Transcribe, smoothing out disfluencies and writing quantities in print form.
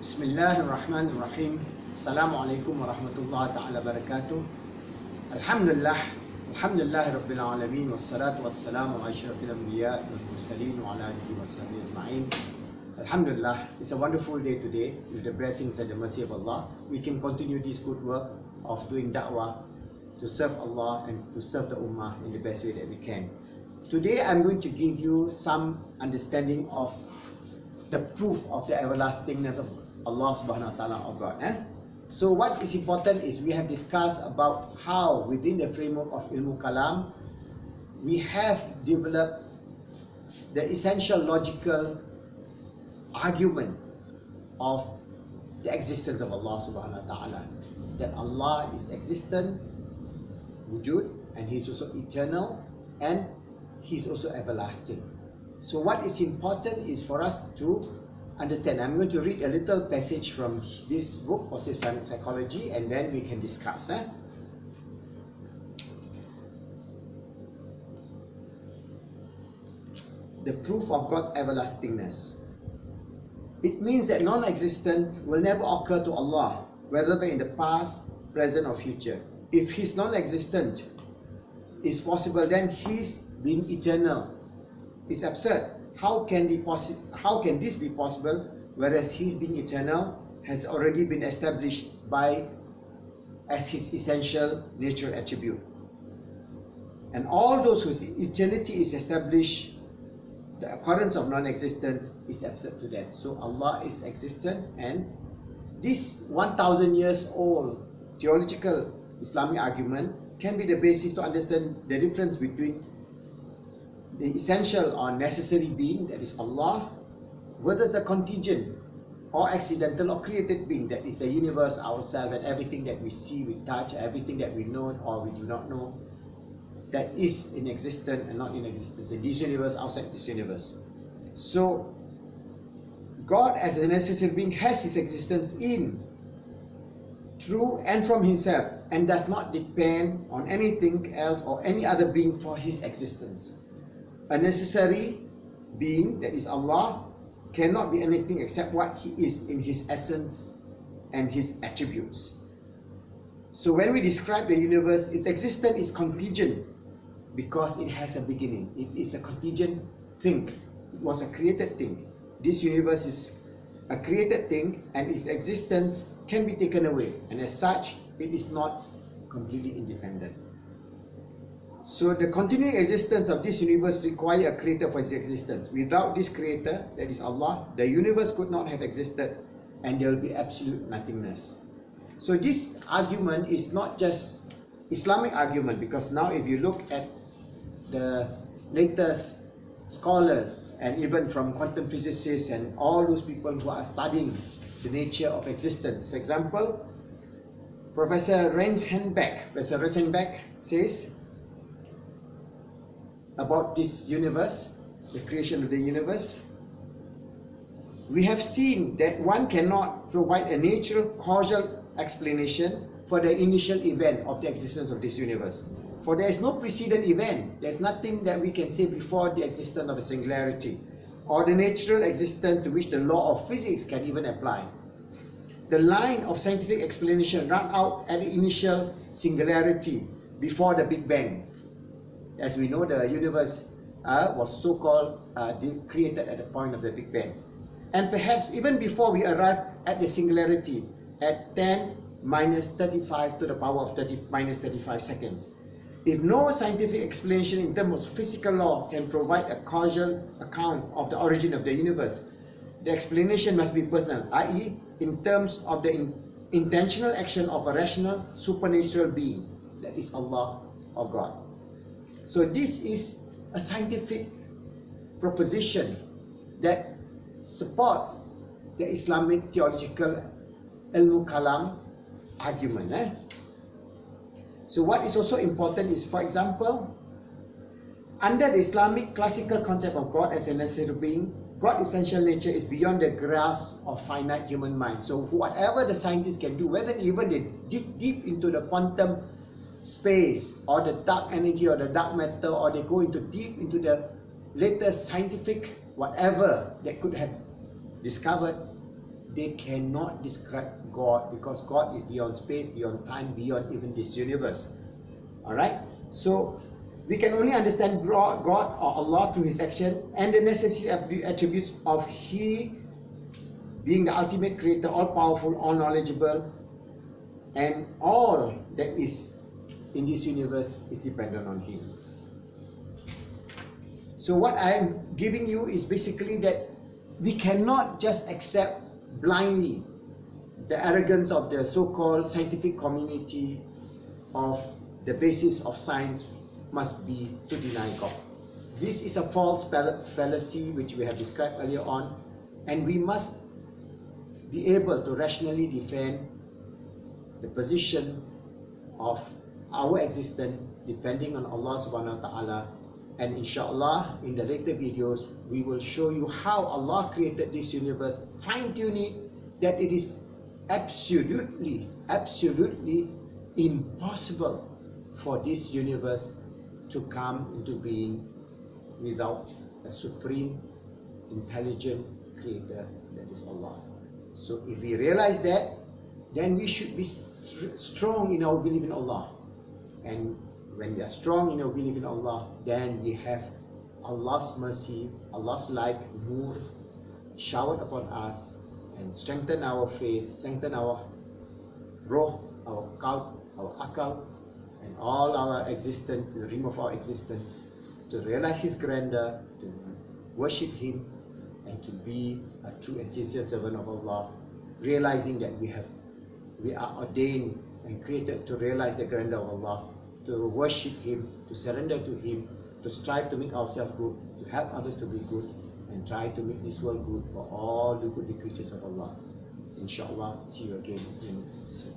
Bismillahirrahmanirrahim. Assalamualaikum warahmatullahi ta'ala barakatuh. Alhamdulillah. Alhamdulillahi Rabbil Alamin. Wassalatu wassalamu ala asyrafil anbiya wal mursalin wa ala alihi wa sahbihi ajma'in. Alhamdulillah, it's a wonderful day today. With the blessings and the mercy of Allah, we can continue this good work of doing da'wah to serve Allah and to serve the ummah in the best way that we can. Today I'm going to give you some understanding of the proof of the everlastingness of Allah subhanahu wa ta'ala, of God. So what is important is we have discussed about how within the framework of ilmu kalam we have developed the essential logical argument of the existence of Allah subhanahu wa ta'ala, that Allah is existent, wujud, and He is also eternal, and He is also everlasting. So what is important is for us to understand. I'm going to read a little passage from this book, Positive Islamic Psychology, and then we can discuss. The proof of God's everlastingness. It means that non-existent will never occur to Allah, whether in the past, present, or future. If His non-existent is possible, then His being eternal is absurd. How can this be possible, whereas His being eternal has already been established as His essential natural attribute? And all those whose eternity is established, the occurrence of non-existence is absurd to them. So Allah is existent, and this 1,000 years old theological Islamic argument can be the basis to understand the difference between the essential or necessary being, that is Allah, versus the contingent or accidental or created being, that is the universe, ourselves, and everything that we see, we touch, everything that we know or we do not know, that is in existence and not in existence in this universe, outside this universe. So God as a necessary being has His existence in, through, and from Himself, and does not depend on anything else or any other being for His existence. A necessary being, that is Allah, cannot be anything except what He is in His essence and His attributes. So when we describe the universe, its existence is contingent because it has a beginning. It is a contingent thing. It was a created thing. This universe is a created thing, and its existence can be taken away, and as such, it is not completely independent. So the continuing existence of this universe requires a creator for its existence. Without this creator, that is Allah, the universe could not have existed, and there will be absolute nothingness. So this argument is not just Islamic argument, because now if you look at the latest scholars, and even from quantum physicists and all those people who are studying the nature of existence. For example, Professor Rosenbeck says about this universe, the creation of the universe, we have seen that one cannot provide a natural causal explanation for the initial event of the existence of this universe. For there is no precedent event. There is nothing that we can say before the existence of a singularity, or the natural existence to which the law of physics can even apply. The line of scientific explanation ran out at the initial singularity before the Big Bang. As we know, the universe was so-called created at the point of the Big Bang. And perhaps even before we arrive at the singularity at 10 minus 35 to the power of minus 35 seconds. If no scientific explanation in terms of physical law can provide a causal account of the origin of the universe, the explanation must be personal, i.e. in terms of the intentional action of a rational supernatural being, that is Allah or God. So this is a scientific proposition that supports the Islamic theological ilmu kalam argument. So what is also important is, for example, under the Islamic classical concept of God as a necessary being, God's essential nature is beyond the grasp of finite human mind. So whatever the scientists can do, whether even they dig deep into the quantum space or the dark energy or the dark matter, or they go deep into the latest scientific whatever they could have discovered, they cannot describe God, because God is beyond space, beyond time, beyond even this universe. Alright? So we can only understand God or Allah through His action and the necessary attributes of He being the ultimate creator, all powerful, all knowledgeable, and all that is in this universe is dependent on Him. So what I am giving you is basically that we cannot just accept blindly the arrogance of the so-called scientific community of the basis of science must be to deny God. This is a false fallacy which we have described earlier on, and we must be able to rationally defend the position of our existence depending on Allah subhanahu wa ta'ala. And inshallah, in the later videos, we will show you how Allah created this universe, fine-tune it, that it is absolutely impossible for this universe to come into being without a supreme, intelligent creator, that is Allah. So if we realize that, then we should be strong in our belief in Allah. And when we are strong in our belief in Allah, then we have Allah's mercy, Allah's light, nur, showered upon us and strengthen our faith, strengthen our ruh, our qalb, our akal, and all our existence, the realm of our existence, to realize His grandeur, to worship Him, and to be a true and sincere servant of Allah, realizing that we are ordained and created to realize the grandeur of Allah, to worship Him, to surrender to Him, to strive to make ourselves good, to help others to be good, and try to make this world good for all the goodly creatures of Allah. Inshallah, see you again in the next episode.